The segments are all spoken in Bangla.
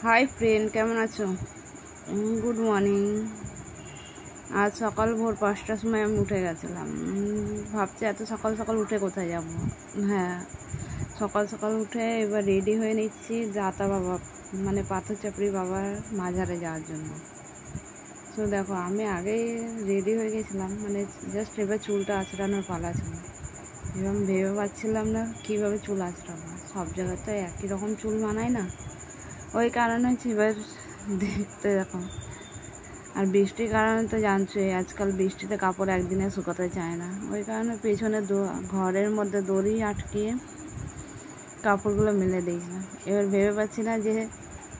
হাই ফ্রেন্ড, কেমন আছো? Good morning. আজ সকাল ভোর 5টার সময় আমি উঠে গেছিলাম। ভাবছি এত সকাল সকাল উঠে কোথায় যাব। হ্যাঁ, সকাল সকাল উঠে এবার রেডি হয়ে নিচ্ছি দাতা বাবা মানে পাথর চাপড়ি বাবার মাজারে যাওয়ার জন্য। তো দেখো, আমি আগেই রেডি হয়ে গেছিলাম, মানে জাস্ট এবার চুলটা আঁচড়ানোর পালা ছিল। এরকম ভেবে পাচ্ছিলাম না কীভাবে চুল আঁচড়াবো। সব জায়গায় তো একই রকম চুল মানায় না, ওই কারণে এবার দেখতে দেখো। আর বৃষ্টির কারণে তো জানছোই, আজকাল বৃষ্টিতে কাপড় একদিনে শুকাতে চায় না, ওই কারণে পেছনে ঘরের মধ্যে দড়ি আটকিয়ে কাপড়গুলো মেলে দিয়েছিলাম। এবার ভেবে পাচ্ছি না যে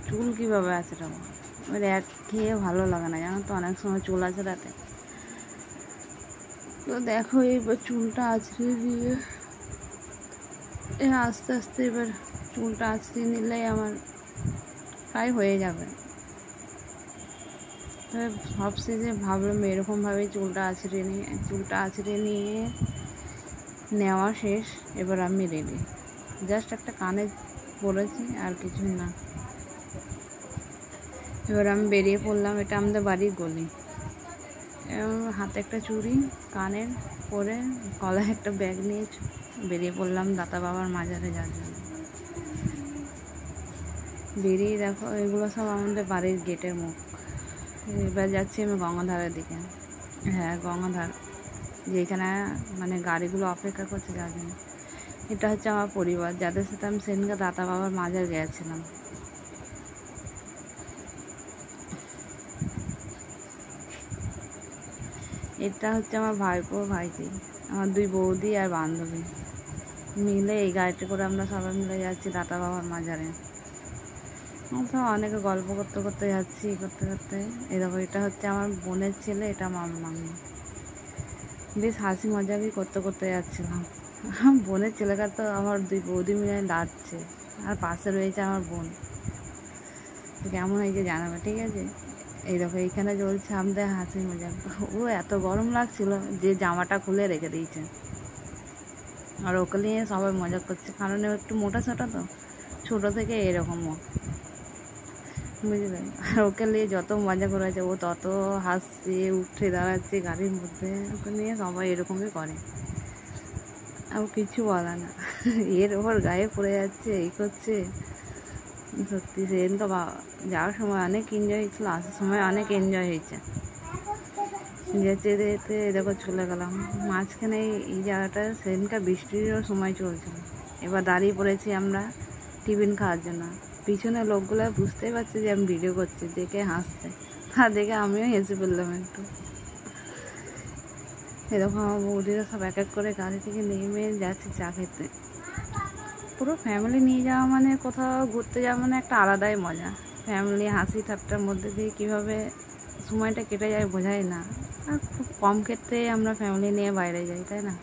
চুল কীভাবে আঁচড়াবো। এবার এক খেয়ে ভালো লাগে না, জানো তো, অনেক সময় চুল আঁচড়াতে। তো দেখো, এবার চুলটা আঁচড়ে দিয়ে আস্তে আস্তে এবার চুলটা আঁচড়ে নিলেই আমার প্রায় হয়ে যাবে। তবে সবশেষে ভাবলাম এরকমভাবে চুলটা আঁচড়ে নিয়ে নেওয়া শেষ। এবার আমি রেডি, জাস্ট একটা কানে পড়েছি, আর কিছুই না। এবার আমি বেরিয়ে পড়লাম। এটা আমাদের বাড়ির গলি। হাতে একটা চুড়ি, কানের পরে, গলায় একটা ব্যাগ নিয়ে বেরিয়ে পড়লাম দাতা বাবার মাজারে যাওয়ার জন্য। বেরিয়ে দেখো, এগুলো সব আমাদের বাড়ির গেটের মুখ। এবার যাচ্ছি আমি গঙ্গাধারের দিকে। হ্যাঁ, গঙ্গাধার, যেখানে মানে গাড়িগুলো অপেক্ষা করছে যাওয়ার জন্য। এটা হচ্ছে আমার পরিবার, যাদের সাথে আমি সেদিনকে দাতা বাবার মাজার গিয়েছিলাম। এটা হচ্ছে আমার ভাইপো, ভাইজি, আমার দুই বৌদি আর বান্ধবী মিলে এই গাড়িতে করে আমরা সবাই মিলে যাচ্ছি দাতা বাবার মাজারে। তো অনেকে গল্প করতে করতে যাচ্ছি, করতে করতে। এরকম, এটা হচ্ছে আমার বোনের ছেলে, এটা আমার মামি। বেশ হাসি মজাকি করতে করতে যাচ্ছিলাম। বোনের ছেলেটা তো আমার দুই বৌদি মিলে ডাকছে, আর পাশে রয়েছে আমার বোন। কেমন হয়েছে জানাবে, ঠিক আছে? এই দেখো, এইখানে চলছে আমাদের হাসি মজাক। ও এত গরম লাগছিল যে জামাটা খুলে রেখে দিয়েছে, আর ওকে নিয়ে সবাই মজা করছে, কারণ ও একটু মোটা ছোটা তো, ছোটো থেকে এরকম ও, বুঝলে। আর ওকে নিয়ে যত মজা করেছে ও তত হাসছে, উঠে দাঁড়াচ্ছে গাড়ির মধ্যে। ওকে নিয়ে সবাই এরকমই করে, আর কিছু বলে না। এর ওপর গায়ে পড়ে যাচ্ছে, এই করছে। সত্যি সেদিন তো যাওয়ার সময় অনেক এনজয় হয়েছিল, আসার সময় অনেক এনজয় হয়েছে। যেতে যেতে দেখো চলে গেলাম মাঝখানে এই জায়গাটা। সেদিনকার বৃষ্টিরও সময় চলছিল। এবার দাঁড়িয়ে পড়েছি আমরা টিফিন খাওয়ার জন্য। পিছনে লোকগুলো বুঝতেই পারছে যে আমি ভিডিও করছি, দেখে হাসছে। তা দেখে আমিও হেসে ফেললাম একটু। এরকম আমার বৌদিরা সব এক এক করে গাড়ি থেকে নেমে যাচ্ছে চা খেতে। পুরো ফ্যামিলি নিয়ে যাওয়া মানে, কোথাও ঘুরতে যাওয়া মানে একটা আলাদাই মজা। ফ্যামিলি হাসি ঠাট্টার মধ্যে দিয়ে কীভাবে সময়টা কেটে যায় বোঝাই না। আর খুব কম ক্ষেত্রে আমরা ফ্যামিলি নিয়ে বাইরে যাই, তাই না?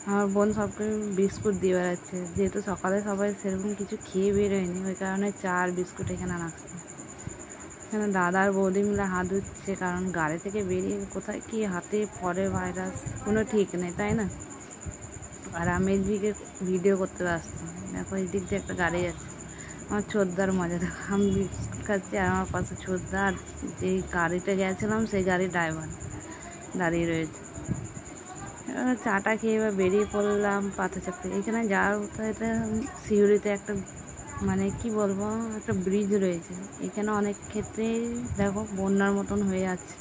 আমার বোন সবকে বিস্কুট দিয়ে বেড়াচ্ছে, যেহেতু সকালে সবাই সেরকম কিছু খেয়ে বেরোয়নি, ওই কারণে চা আর বিস্কুট এখানে রাখছে। এখানে দাদা আর বৌদি মিলে হাত ধুচ্ছে, কারণ গাড়ি থেকে বেরিয়ে কোথায় কি হাতে পড়ে ভাইরাস, কোনো ঠিক নেই, তাই না? আর আমি এদিকে ভিডিও করতে ব্যস্ত। দেখো, এই দিক দিয়ে একটা গাড়ি যাচ্ছে, আমার ছোটদার মজা দেখো। আমি বিস্কুট খাচ্ছি আর আমার পাশে ছোটদা, আর যেই গাড়িতে গেছিলাম সেই গাড়ির ড্রাইভার দাঁড়িয়ে রয়েছে। এবার চাটা খেয়ে এবার বেরিয়ে পড়লাম পাথর চাপড়ি। এখানে যাওয়ার মতো, এটা সিউড়িতে একটা মানে কি বলবো, একটা ব্রিজ রয়েছে। এখানে অনেক ক্ষেত্রেই দেখো বন্যার মতন হয়ে যাচ্ছে।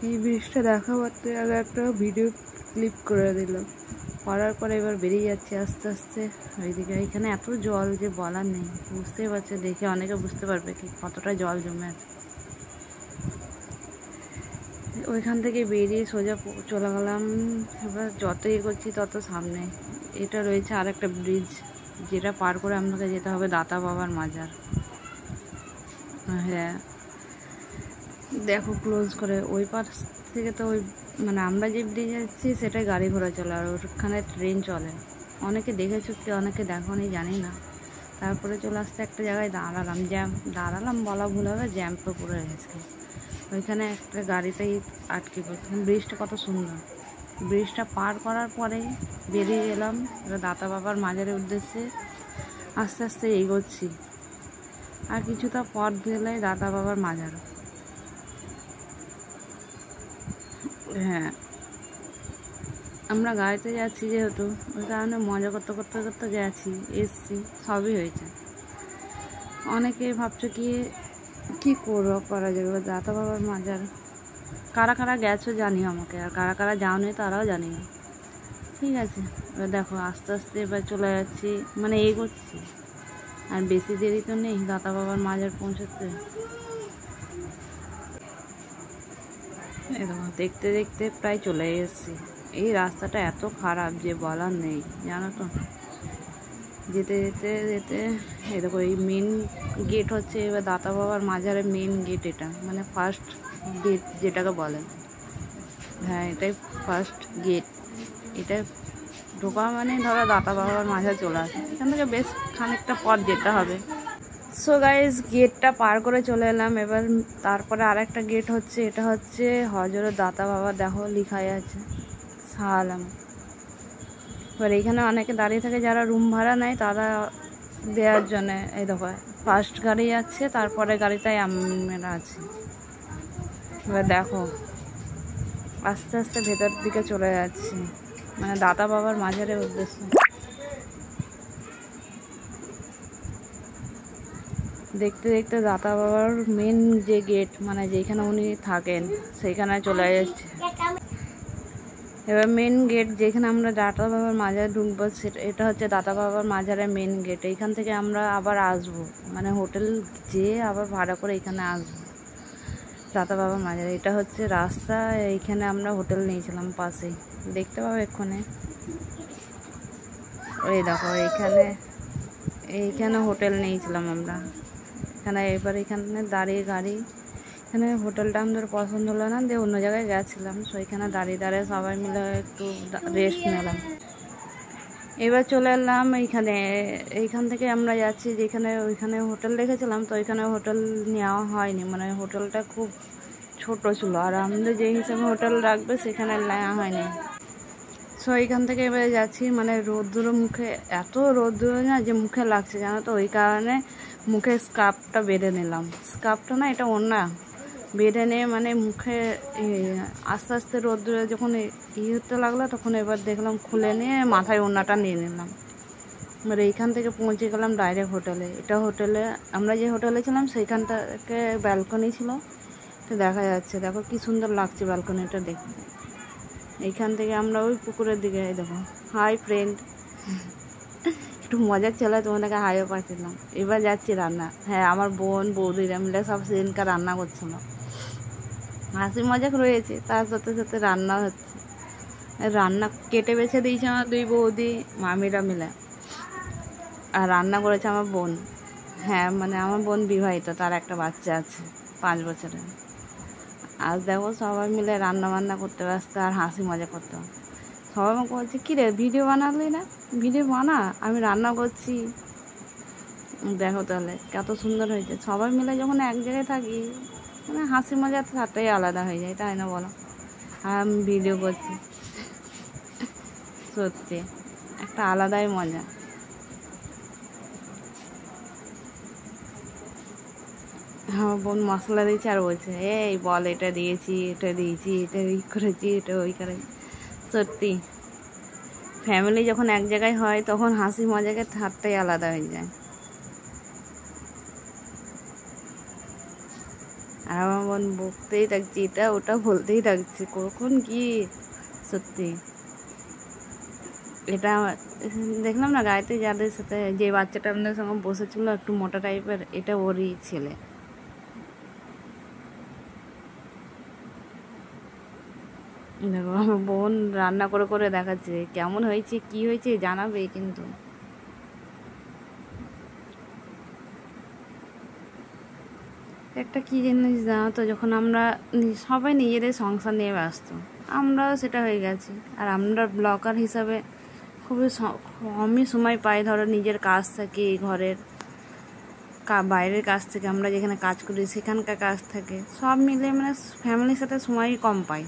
এই ব্রিজটা দেখা মাত্রই আগে একটা ভিডিও ক্লিপ করে দিলাম, করার পরে এবার বেরিয়ে যাচ্ছে আস্তে আস্তে ওইদিকে। এখানে এত জল যে বলার নেই, বুঝতেই পারছে, দেখে অনেকে বুঝতে পারবে কি কতটা জল জমে আছে। ওইখান থেকে বেরিয়ে সোজা চলে গেলাম। এবার যত এগোচ্ছি তত সামনে এটা রয়েছে আর একটা ব্রিজ, যেটা পার করে আপনাকে যেতে হবে দাতা বাবার মাজার। হ্যাঁ, দেখো ক্লোজ করে ওই পাশ থেকে তো ওই মানে আমরা যে ব্রিজ যাচ্ছি সেটাই গাড়ি ঘোড়া চলে, আর ওখানে ট্রেন চলে। অনেকে দেখেছো কি অনেকে দেখোনি জানি না। তারপরে চলে আসতে একটা জায়গায় দাঁড়ালাম বলা ভুল হবে, জ্যাম্পে পড়ে গেছে। ওইখানে একটা গাড়িটাই আটকে পড়ছে। ব্রিজটা কত সুন্দর। ব্রিজটা পার করার পরেই বেরিয়ে গেলাম এবার দাতা বাবার মাজারের উদ্দেশ্যে। আস্তে আস্তে এগোচ্ছি, আর কিছুটা পথ গেলে দাদা বাবার মাজার। হ্যাঁ, আমরা গাড়িতে যাচ্ছি যেহেতু, ওই কারণে মজা করতে করতে করতে গেছি, এসছি, সবই হয়েছে। অনেকে ভাবছে কি করা যাবে দাদা বাবার মাজার। কারা কারা গেছো জানিও আমাকে, আর কারা কারা যাওনি তারাও জানিও। ঠিক আছে, এবার দেখো আস্তে আস্তে এবার চলে যাচ্ছি, মানে এগোচ্ছি। আর বেশি দেরি তো নেই দাদা বাবার মাজার পৌঁছাতে। এরকম দেখতে দেখতে প্রায় চলে এসেছি। এই রাস্তাটা এত খারাপ যে বলার নেই, জানো তো। যেতে যেতে যেতে এরকম এই মেন গেট হচ্ছে এবার দাদা বাবার মাজারের মেন গেট, এটা মানে ফার্স্ট গেট যেটাকে বলে। হ্যাঁ, এটাই ফার্স্ট গেট। এটা ঢোকা মানে ধরো দাদা বাবার মাজার চলে আসে। এখান থেকে বেশ খানিকটা পথ যেতে হবে। সো গাইজ, গেটটা পার করে চলে এলাম। এবার তারপরে আর একটা গেট হচ্ছে, এটা হচ্ছে হজরত দাতা বাবা, দেখো লিখাই আছে শাহ আলম। এবার এইখানে অনেকে দাঁড়িয়ে থাকে যারা রুম ভাড়া নেয় তারা দেওয়ার জন্যে। এই দেখো ফার্স্ট গাড়ি যাচ্ছে, তারপরে গাড়িটাই আমরা আছি। এবার দেখো আস্তে আস্তে ভেতর দিকে চলে যাচ্ছি, মানে দাতা বাবার মাজারের উদ্দেশ্যে। দেখতে দেখতে দাতা বাবার মেন যে গেট, মানে যেখানে উনি থাকেন সেইখানে চলে যাচ্ছে। এবার মেন গেট যেখানে আমরা দাতা বাবার মাজারে ঢুকবো, এটা হচ্ছে দাতা বাবার মাজারের মেন গেট। এইখান থেকে আমরা আবার আসবো, মানে হোটেল যেয়ে আবার ভাড়া করে এখানে আসবো দাতা বাবার মাজারে। এটা হচ্ছে রাস্তা, এইখানে আমরা হোটেল নিয়েছিলাম পাশেই, দেখতে পাবো এক্ষুনি। ওই দেখো এইখানে হোটেল নিয়েছিলাম আমরা এখানে। এবার এখানে দাঁড়িয়ে গাড়ি, এখানে হোটেলটা আমাদের পছন্দ হলো না, দিয়ে অন্য জায়গায় গেছিলাম। সো এখানে দাঁড়িয়ে দাঁড়িয়ে সবাই মিলে একটু রেস্ট নিলাম। এবার চলে এলাম এইখান থেকে আমরা যাচ্ছি যেখানে, ওইখানে হোটেল দেখেছিলাম। তো ওইখানে হোটেল নেওয়া হয়নি, মানে হোটেলটা খুব ছোট ছিল, আর আমাদের যে হিসাবে হোটেল রাখবে সেখানে নেওয়া হয়নি। সো এইখান থেকে এবারে যাচ্ছি, মানে রোদ্দুর মুখে, এত রোদ্দুর না যে মুখে লাগছে, জানো তো। ওই কারণে মুখে স্কার্ফটা বেঁধে নিলাম। স্কার্ফটা না, এটা ওড়না, বেঁধে নিয়ে মানে মুখে আস্তে আস্তে রোদ্দুরে যখন হতে লাগলো, তখন এবার দেখলাম খুলে নিয়ে মাথায় ওড়নাটা নিয়ে নিলাম। এবার এইখান থেকে পৌঁছে গেলাম ডাইরেক্ট হোটেলে। এটা হোটেলে, আমরা যে হোটেলে ছিলাম সেইখান থেকে ব্যালকনি ছিল, তো দেখা যাচ্ছে। দেখো কি সুন্দর লাগছে ব্যালকনিটা দেখতে। এইখান থেকে আমরা ওই পুকুরের দিকে, দেখো হাই ফ্রেন্ড, একটু মজার ছেলে, তোমাদেরকে হাইও পাঠিয়েছিলাম। এবার যাচ্ছি রান্না। হ্যাঁ, আমার বোন বৌদিরা মিলে সব সেদিনকার রান্না করছিল, হাসি মজাক রয়েছে, তার সাথে সাথে রান্না হচ্ছে। রান্না কেটে বেছে দিয়েছে আমার দুই বৌদি মামিরা মিলে, আর রান্না করেছে আমার বোন। হ্যাঁ, মানে আমার বোন বিবাহিত, তার একটা বাচ্চা আছে 5 বছরের। আজ দেখো সবাই মিলে রান্না বান্না করতে ব্যস্ত আর হাসি মজা করতে। সবাই আমাকে বলছে, কী রে ভিডিও বানালি না? ভিডিও বানা, আমি রান্না করছি। দেখো তাহলে কত সুন্দর হয়েছে। সবাই মিলে যখন এক জায়গায় থাকি, মানে হাসি মজা তাটাই আলাদা হয়ে যায়, তাই না বলো? আর আমি ভিডিও করছি, সত্যি একটা আলাদাই মজা। আমার বোন মশলা দিয়েছে আর বলছে, এই বল এটা দিয়েছি, এটা দিয়েছি, এটা ওই করেছি, এটা ওই করেছি। সত্যি ফ্যামিলি যখন এক জায়গায় হয় তখন হাসি মজাকে ঠাট্টাই আলাদা হয়ে যায়। আর আমার বোন বকতেই থাকছে, এটা ওটা বলতেই থাকছে, কখন কি। সত্যি এটা দেখলাম না, গাড়িতে যাদের সাথে যে বাচ্চাটা আমাদের সঙ্গে বসেছিল একটু মোটা টাইপের, এটা ওরই ছেলে। দেখো আমার বোন রান্না করে করে দেখাচ্ছে কেমন হয়েছে, কি হয়েছে জানাবে কিন্তু। একটা কী জিনিস জানো তো, যখন আমরা সবাই নিজেদের সংসার নিয়ে ব্যস্ত, আমরাও সেটা হয়ে গেছি। আর আমরা ব্লগার হিসাবে খুবই কমই সময় পাই, ধরো নিজের কাজ থেকে, ঘরের বাইরের কাজ থেকে, আমরা যেখানে কাজ করি সেখানকার কাজ থাকে, সব মিলে মানে ফ্যামিলির সাথে সময়ই কম পাই।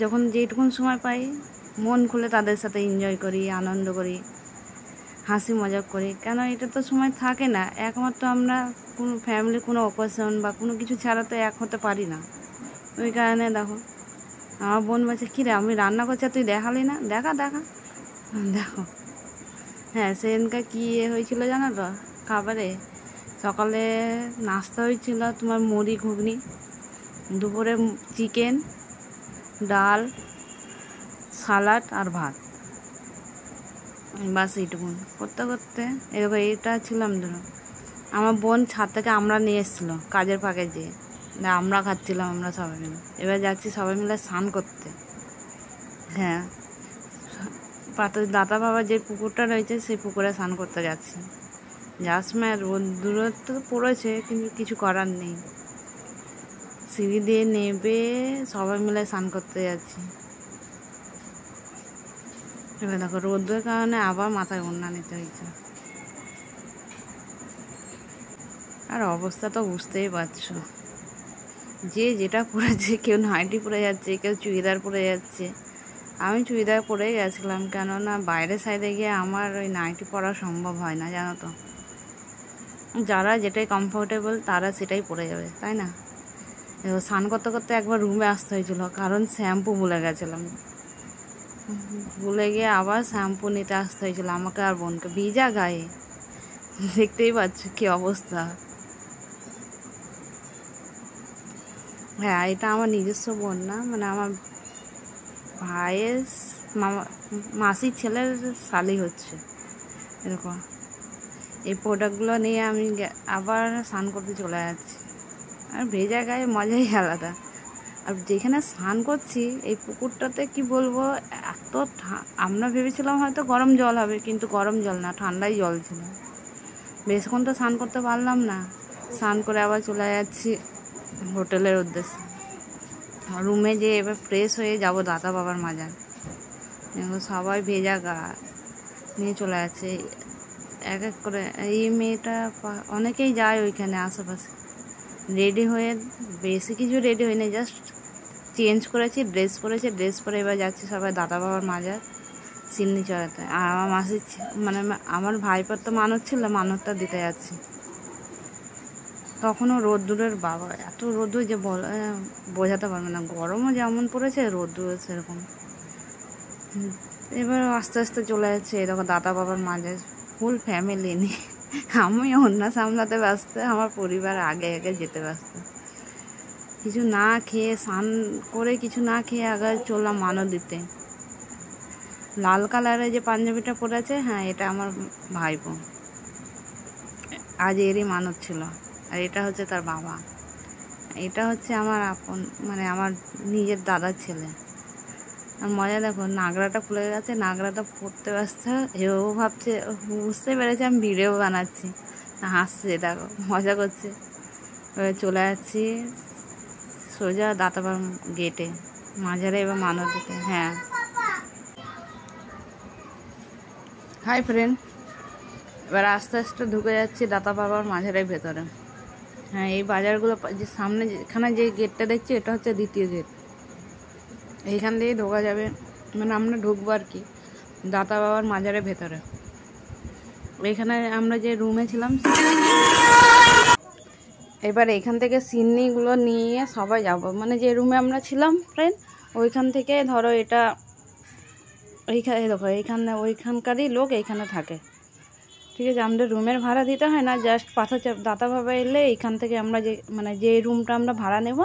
যখন যেটুকুন সময় পাই মন খুলে তাদের সাথে এনজয় করি, আনন্দ করি। হাসি মজাক করি, কেন এটা তো সময় থাকে না। একমাত্র আমরা কোনো ফ্যামিলি কোনো অকেশন বা কোনো কিছু ছাড়া তো এক হতে পারি না। ওই কারণে দেখো আমার বোন বলছে, কী রে আমি রান্না করছি তুই দেখালি না, দেখা দেখা দেখো। হ্যাঁ, সেদিনকে কী হয়েছিল জানো তো খাবারে? সকালে নাস্তা হয়েছিল তোমার মুড়ি ঘুগনি, দুপুরে চিকেন, ডাল, সালাড আর ভাত, বাস এইটুকুন করতে করতে এরকম এটা ছিলাম। ধরো আমার বোন ছাদ থেকে আমরা নিয়ে এসেছিলো কাজের ফাঁকে যেয়ে, আমরা খাচ্ছিলাম আমরা সবাই মিলে। এবার যাচ্ছি সবাই মিলে স্নান করতে। হ্যাঁ, দাতা বাবার যে পুকুরটা রয়েছে সেই পুকুরে স্নান করতে যাচ্ছি। যাওয়ার সময় দূরত্ব পড়েছে, কিন্তু কিছু করার নেই, সিঁড়ি দিয়ে নেবে সবাই মিলে স্নান করতে যাচ্ছি। এবার দেখো রোদের কারণে আবার মাথায় ওড়না নিতে হয়েছে। আর অবস্থা তো বুঝতেই পারছো, যে যেটা পরেছে, কেউ নাইটি পরে যাচ্ছে, কেউ চুড়িদার পরে যাচ্ছে। আমি চুড়িদার পরেই গেছিলাম, কেননা বাইরের সাইডে গিয়ে আমার ওই নাইটি পরা সম্ভব হয় না, জানো তো। যারা যেটাই কমফোর্টেবল তারা সেটাই পরে যাবে, তাই না? স্নান করতে করতে একবার রুমে আসতে হয়েছিল, কারণ শ্যাম্পু ভুলে গেছিলাম। ভুলে গিয়ে আবার শ্যাম্পু নিতে আসতে হয়েছিল আমাকে আর বোনকে, ভিজা গায়ে। দেখতেই পাচ্ছ কি অবস্থা। হ্যাঁ, এটা আমার নিজস্ব বোন না, মানে আমার ভাইয়ের মাসির ছেলের শালি হচ্ছে এরকম। এই প্রোডাক্টগুলো নিয়ে আমি আবার স্নান করতে চলে যাচ্ছি। আর ভেজা গায়ে মজাই আলাদা। আর যেখানে স্নান করছি এই পুকুরটাতে কি বলবো, এত আমরা ভেবেছিলাম হয়তো গরম জল হবে, কিন্তু গরম জল না, ঠান্ডাই জল ছিল। বেশক্ষণ তো স্নান করতে পারলাম না। স্নান করে আবার চলে যাচ্ছি হোটেলের উদ্দেশ্যে। রুমে যেয়ে এবার ফ্রেশ হয়ে যাব দাদা বাবার মাজার। সবাই ভেজা গা নিয়ে চলে যাচ্ছে এক এক করে। এই মেয়েটা অনেকেই যায় ওইখানে আশেপাশে রেডি হয়ে, বেশি কিছু রেডি হয়নি, জাস্ট চেঞ্জ করেছি, ড্রেস পরেছি, ড্রেস পরে এবার যাচ্ছি সবাই দাদা বাবার মাজার সিন্নি চড়াতে। আর আমার মাসির মানে আমার ভাইপার তো মানত ছিল, মানতটা দিতে যাচ্ছি। তখনও রোদ্দুরের বাবা, এত রোদ্দুর যে বোঝাতে পারবে না। গরমও যেমন পড়েছে, রোদ্দুরও সেরকম। এবার আস্তে আস্তে চলে যাচ্ছে এরকম দাদা বাবার মাঝে ফুল ফ্যামিলি নিয়ে। আমি অন্য সামলাতে ব্যস্ত, আমার পরিবার আগে আগে যেতে ব্যস্ত। কিছু না খেয়ে স্নান করে কিছু না খেয়ে আগে চললাম মানত দিতে। লাল কালারের যে পাঞ্জাবিটা পরেছে, হ্যাঁ এটা আমার ভাইপো, আজ এরই মানত ছিল। আর এটা হচ্ছে তার বাবা, এটা হচ্ছে আমার আপন, মানে আমার নিজের দাদার ছেলে। আর মজা দেখো, নাগরাটা খুলে গেছে, নাগরাটা পড়তে ব্যস্ত। এও ভাবছে, বুঝতে পেরেছে আমি ভিডিও বানাচ্ছি, হাসছে, দেখো মজা করছে। চলে যাচ্ছি সোজা দাতাবার গেটে মাঝারে, এবার মানত দিতে। হ্যাঁ, হাই ফ্রেন্ড, এবার আস্তে আস্তে ঢুকে যাচ্ছি দাতা বাবার মাঝারের ভেতরে। হ্যাঁ, এই বাজারগুলো যে সামনে যেখানে যে গেটটা দেখছি, এটা হচ্ছে দ্বিতীয় গেট। এইখান দিয়েই ঢোকা যাবে, মানে আমরা ঢুকবো আর কি দাতা বাবার মাজারের ভেতরে। এখানে আমরা যে রুমে ছিলাম, এবার এখান থেকে সিন্নিগুলো নিয়ে সবাই যাব, মানে যে রুমে আমরা ছিলাম ফ্রেন্ড, ওইখান থেকে ধরো এটা এইখানে দেখো, এইখানে ওইখানকারই লোক এইখানে থাকে, ঠিক আছে। আমাদের রুমের ভাড়া দিতে হয় না, জাস্ট পাথর দাতা বাবা এলে এইখান থেকে আমরা যে, মানে যে রুমটা আমরা ভাড়া নেব,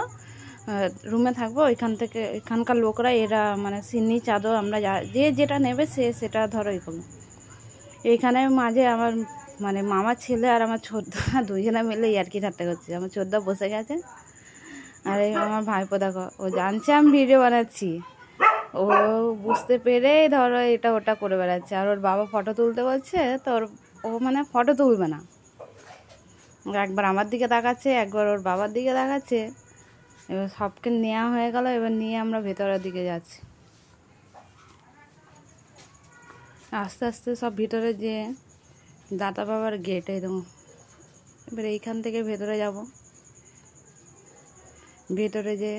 রুমে থাকবো, ওইখান থেকে এখানকার লোকরা এরা মানে সিন্নি চাদর আমরা যে যেটা নেবে সেটা ধরো এই করবো। এইখানে মাঝে আমার মানে মামার ছেলে আর আমার ছোটদা দুজনে মিলে ইয়ার্কি ঠাট্টা করছে। আমার ছোটদা বসে গেছে, আর আমার ভাইপো দেখো, ও জানছে আমি ভিডিও বানাচ্ছি, ও বুঝতে পেরে ধরো এটা ওটা করে বেড়াচ্ছে। আর ওর বাবা ফটো তুলতে বলছে, তো ও মানে ফটো তুলবে না, একবার আমার দিকে তাকাচ্ছে, একবার ওর বাবার দিকে তাকাচ্ছে। এবার সবকে নেওয়া হয়ে গেল, এবার নিয়ে আমরা ভেতরের দিকে যাচ্ছি। আস্তে আস্তে সব ভিতরে যে দাতা বাবার গেটে দেবো, এবার এইখান থেকে ভেতরে যাব। ভেতরে যে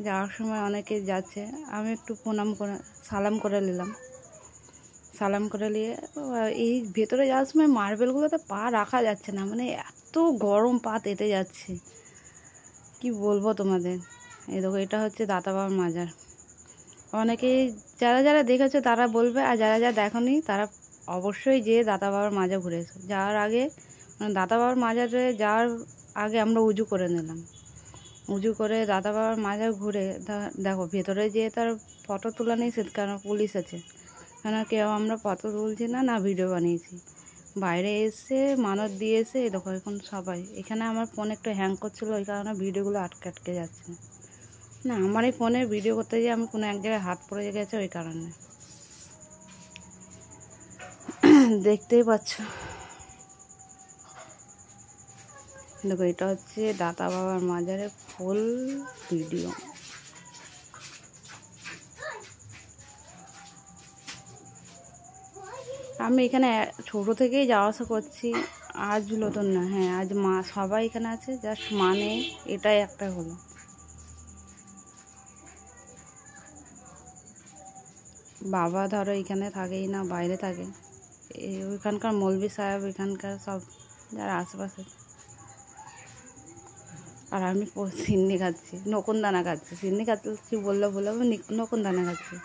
যাওয়ার সময় অনেকে যাচ্ছে, আমি একটু প্রণাম করে সালাম করে নিলাম। সালাম করে নিয়ে এই ভেতরে যাওয়ার সময় মার্বেলগুলোতে পা রাখা যাচ্ছে না, মানে এত গরম, পা তেতে যাচ্ছে, কি বলবো তোমাদের। এই দেখো, এটা হচ্ছে দাতা বাবার মাজার। অনেকেই যারা যারা দেখেছো তারা বলবে, আর যারা যারা দেখোনি তারা অবশ্যই যেয়ে দাতা বাবার মাজার ঘুরে এসো। যাওয়ার আগে মানে দাতা বাবার মাজারে যাওয়ার আগে আমরা উজু করে নিলাম। উজু করে দাদা বাবার মাজার ঘুরে দেখো ভেতরে যেয়ে তার ফটো তোলা নেই, সে কারণ পুলিশ আছে, কেন কেউ আমরা ফটো তুলছি না, না ভিডিও বানিয়েছি। বাইরে এসে মানত দিয়ে এসে দেখো এখন সবাই এখানে। আমার ফোন একটু হ্যাং করছিলো, ওই কারণে ভিডিওগুলো আটকে আটকে যাচ্ছে না। না, আমার এই ফোনে ভিডিও করতে গিয়ে আমি কোনো এক জায়গায় হাত পড়ে গেছে, ওই কারণে। দেখতেই পাচ্ছ, দেখো এটা হচ্ছে দাতা বাবার মাজারের ফুল ভিডিও। আমি এখানে ছোটো থেকেই যাওয়া আসা করছি, আজ নতুন না। হ্যাঁ, আজ মা সবাই এখানে আছে, জাস্ট মানে এটাই একটা হলো। বাবা ধরো এখানে থাকেই না, বাইরে থাকে। ওইখানকার মৌলভী সাহেব, এখানকার সব যারা আশেপাশে। আর আমি সিন্নি খাচ্ছি, নকুন দানা খাচ্ছি। সিন্নি খাচ্ছি বললে আমি নকুন দানা খাচ্ছি।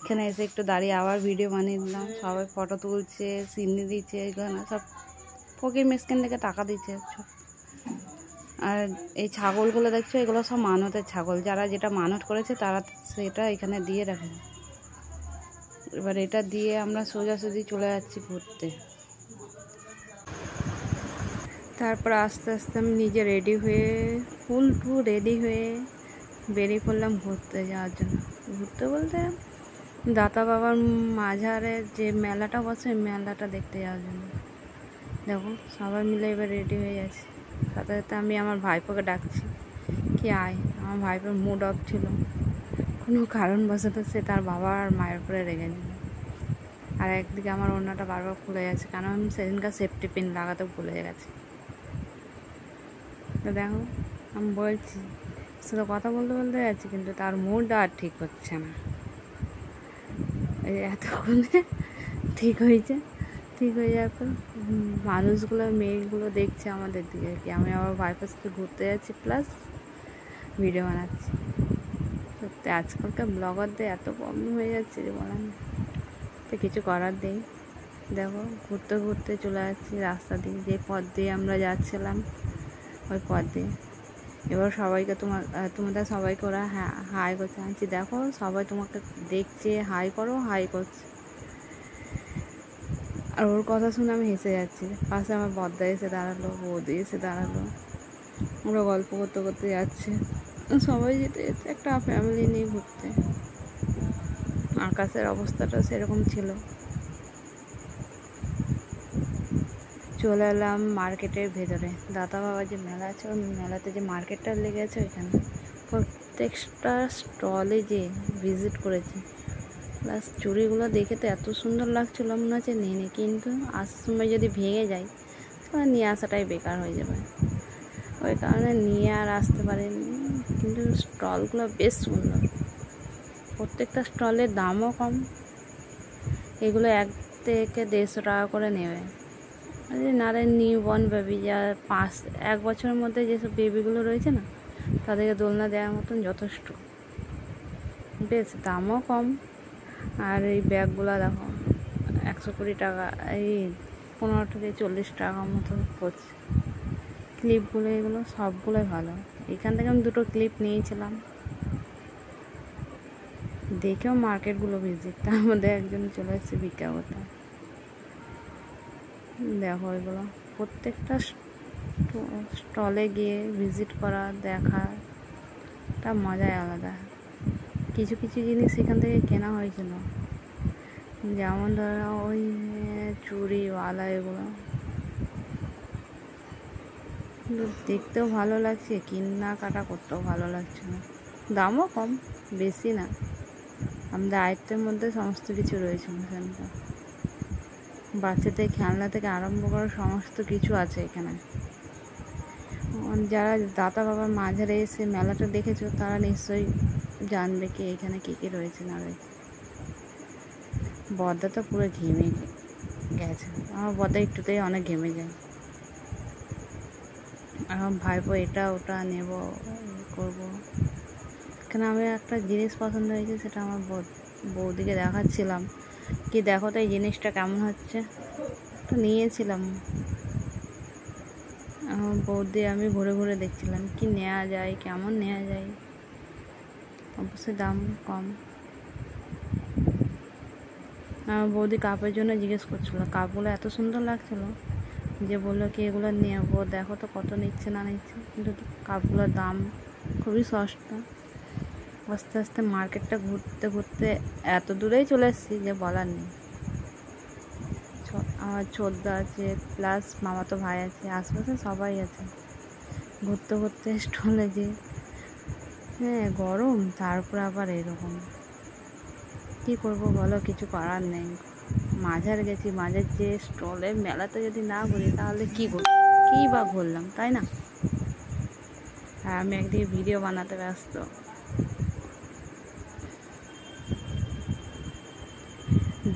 এখানে এসে একটু দাঁড়িয়ে আবার ভিডিও বানিয়ে দিলাম। সবাই ফটো তুলছে, সিন্নি দিচ্ছে, এখানে সব ফকির মিসকিন থেকে টাকা দিচ্ছে সব। আর এই ছাগলগুলো দেখছো, এগুলো সব মানতের ছাগল। যারা যেটা মানত করেছে তারা সেটা এখানে দিয়ে রাখে। এবার এটা দিয়ে আমরা সোজাসুজি চলে যাচ্ছি ঘুরতে। তারপর আস্তে আস্তে আমি নিজে রেডি হয়ে ফুল রেডি হয়ে বেরিয়ে পড়লাম ঘুরতে যাওয়ার জন্য। ঘুরতে বলতে দাতা বাবার মাজারের যে মেলাটা বসে, মেলাটা দেখতে যাওয়ার জন্য। দেখো সবাই মিলে এবার রেডি হয়ে যাচ্ছে। সাথে সাথে আমি আমার ভাইপোকে ডাকছি, কি আয়। আমার ভাইপোর মুড অফ ছিল, কোনো কারণবশত সে তার বাবা আর মায়ের উপরে রেগে ছিল। আর একদিকে আমার ওড়নাটা বারবার খুলে যাচ্ছে, কারণ আমি সেদিনকার সেফটি পিন লাগাতে ভুলে গেছি। তো দেখো, আমি বলছি শুধু কথা বলতে বলতে যাচ্ছি, কিন্তু তার মুড আর ঠিক হচ্ছে না। এই এতক্ষণে ঠিক হয়েছে। ঠিক হয়ে যাওয়ার পর মানুষগুলো, মেয়েগুলো দেখছে আমাদের দিকে, কি আমি আমার ভাইপোর সাথে ঘুরতে যাচ্ছি প্লাস ভিডিও বানাচ্ছি। সত্যি আজকালকার ব্লগারদের এত প্রবলেম হয়ে যাচ্ছে যে বলার না। তো কিছু করার নেই। দেখো ঘুরতে ঘুরতে চলে যাচ্ছি রাস্তা দিয়ে, যে পথ দিয়ে আমরা যাচ্ছিলাম ওই পথ দিয়ে। এবার সবাইকে তোমাদের সবাইকে ওরা হাই করছে। আনছি দেখো সবাই তোমাকে দেখছে, হাই করো, হাই করছে। আর ওর কথা শুনে আমি হেসে যাচ্ছি। পাশে আমার বদ্দা এসে দাঁড়ালো, বৌদি এসে দাঁড়ালো, ওরা গল্প করতে করতে যাচ্ছে। সবাই যেতে যেতে একটা ফ্যামিলি নিয়ে ঘুরতে। আকাশের অবস্থাটা সেরকম ছিল। চলে এলাম মার্কেটের ভেতরে। দাতা বাবার যে মেলা আছে, ওই মেলাতে যে মার্কেটটা লেগেছে ওইখানে প্রত্যেকটা স্টলে যে ভিজিট করেছি। প্লাস চুড়িগুলো দেখে তো এত সুন্দর লাগছিলো, মনে হচ্ছে নিয়ে নিই, কিন্তু আসার সময় যদি ভেঙে যায় তাহলে নিয়ে আসাটাই বেকার হয়ে যাবে। ওই কারণে নিয়ে আর আসতে পারিনি। কিন্তু স্টলগুলো বেশ সুন্দর, প্রত্যেকটা স্টলের দামও কম। এগুলো 1 থেকে 150 টাকা করে নেবে। নারে নিউ বর্ন বেবি, যা 1 বছরের মধ্যে যেসব বেবিগুলো রয়েছে না, তাদেরকে দোলনা দেওয়ার মতন যথেষ্ট। বেশ দামও কম। আর এই ব্যাগগুলো দেখো 120 টাকা, এই 15 থেকে 40 টাকা মতো পড়ছে। ক্লিপগুলো এগুলো সবগুলোই ভালো। এখান থেকে আমি 2টো ক্লিপ নিয়েছিলাম। দেখেও মার্কেটগুলো ভিজিট, তার মধ্যে একজন চলে এসেছে ভিক্ষা করতে। দেখো এগুলো প্রত্যেকটা স্টলে গিয়ে ভিজিট করা, দেখাটা মজাই আলাদা। কিছু কিছু জিনিস এখান থেকে কেনা হয়েছিল, যেমন ধরো ওই চুড়িওয়ালা, এগুলো দেখতেও ভালো লাগছে, কেনাকাটা করতেও ভালো লাগছে না। দামও কম, বেশি না। আমাদের আয়ত্তের মধ্যে সমস্ত কিছু রয়েছে এখানটা। বাচ্চাদের খেলনা থেকে আরম্ভ করে সমস্ত কিছু আছে এখানে। যারা দাতা বাবার মাঝারে এসে মেলাটা দেখেছো তারা নিশ্চয়ই জানবে কি এখানে কী কী রয়েছে না রয়েছে। বদ্দা তো পুরো ঘেমে গেছে, আমার বদ্দা একটুতেই অনেক ঘেমে যায়। এখন ভাইপো এটা ওটা নেব করবো, কেন আমি একটা জিনিস পছন্দ হয়েছে, সেটা আমার বৌদিকে দেখাচ্ছিলাম, কি দেখো তো এই জিনিসটা কেমন হচ্ছে, তো নিয়েছিলাম। আমার বৌদি আমি ঘুরে ঘুরে দেখছিলাম কি নেওয়া যায়, কেমন নেওয়া যায়, অবশ্যই দাম কম। আমার বৌদি কাপের জন্য জিজ্ঞেস করছিলো, কাপগুলো এত সুন্দর লাগছিলো যে বললো কি এগুলো নেবো, দেখো তো কত নিচ্ছে না নিচ্ছে, কিন্তু কাপগুলোর দাম খুবই সস্তা। আস্তে আস্তে মার্কেটটা ঘুরতে ঘুরতে এত দূরেই চলে এসেছি যে বলার নেই। আমার ছোটদা আছে, প্লাস মামাতো ভাই আছে, আশেপাশে সবাই আছে। ঘুরতে ঘুরতে স্টলে যে হ্যাঁ গরম, তারপর আবার এরকম, কী করবো বলো, কিছু করার নেই। মাঝার গেছি, মাঝের যে স্টলে মেলাতে যদি না ঘুরি তাহলে কী বা ঘুরলাম, তাই না? আর আমি একদিকে ভিডিও বানাতে ব্যস্ত।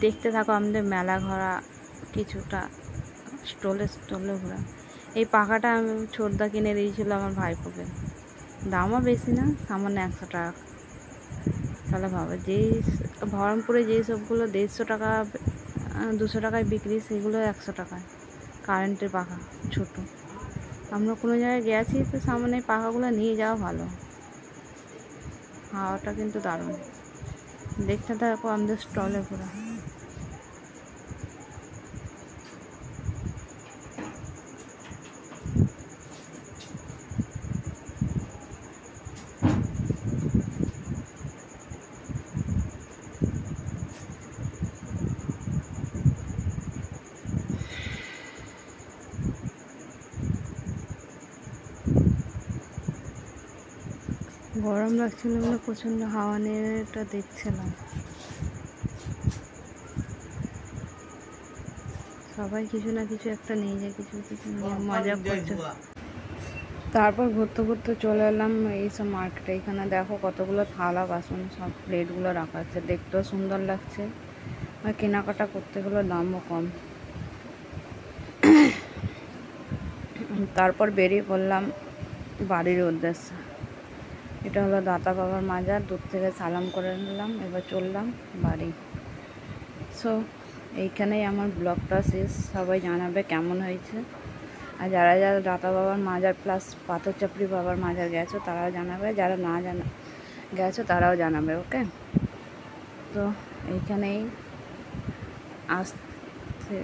দেখতে থাকো আমাদের মেলা ঘোরা, কিছুটা স্টলে ঘোরা। এই পাখাটা আমি ছোটদা কিনে দিয়েছিল আমার ভাইপোকে, দামও বেশি না, সামান্য 100 টাকা। তাহলে ভাবো, যেই বহরমপুরে যেই সবগুলো 150 টাকা 200 টাকায় বিক্রি, সেগুলো 100 টাকায় কারেন্টের পাখা ছোট। আমরা কোনো জায়গায় গেছি তো সামনে এই পাখাগুলো নিয়ে যাওয়া ভালো, হাওয়াটা কিন্তু দারুণ। দেখতে থাকো আমাদের স্টলে ঘোরা। গরম লাগছিল বলে প্রচণ্ড হাওয়া নিয়ে এটা দেখছিলাম। সবাই কিছু না কিছু একটা নিয়ে যায়, কিছু কিছু নিয়ে মজা করছে। তারপর ঘুরতে ঘুরতে চলে এলাম এইসব মার্কেটে। এখানে দেখো কতগুলো থালা বাসন, সব প্লেটগুলো রাখা আছে, দেখতেও সুন্দর লাগছে, আর কেনাকাটা করতে গেলে দামও কম। তারপর বেরিয়ে পড়লাম বাড়ির উদ্দেশ্যে। এটা হলো দাতা বাবার মাজার, দূর থেকে সালাম করে নিলাম, এবার চললাম বাড়ি। সো এইখানেই আমার ব্লগটা শেষ। সবাই জানাবে কেমন হয়েছে, আর যারা যারা দাতা বাবার মাজার প্লাস পাথরচাপড়ি বাবার মাজার গেছো তারাও জানাবে, যারা না গেছো তারাও জানাবে। ওকে, তো এইখানেই আসতে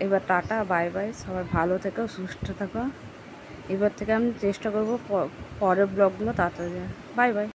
এবার টাটা, বাই বাই, সবাই ভালো থেকো, সুস্থ থাকো। এবার থেকে আমি চেষ্টা করবো পরের ব্লগগুলো তাড়াতাড়ি। Bye bye.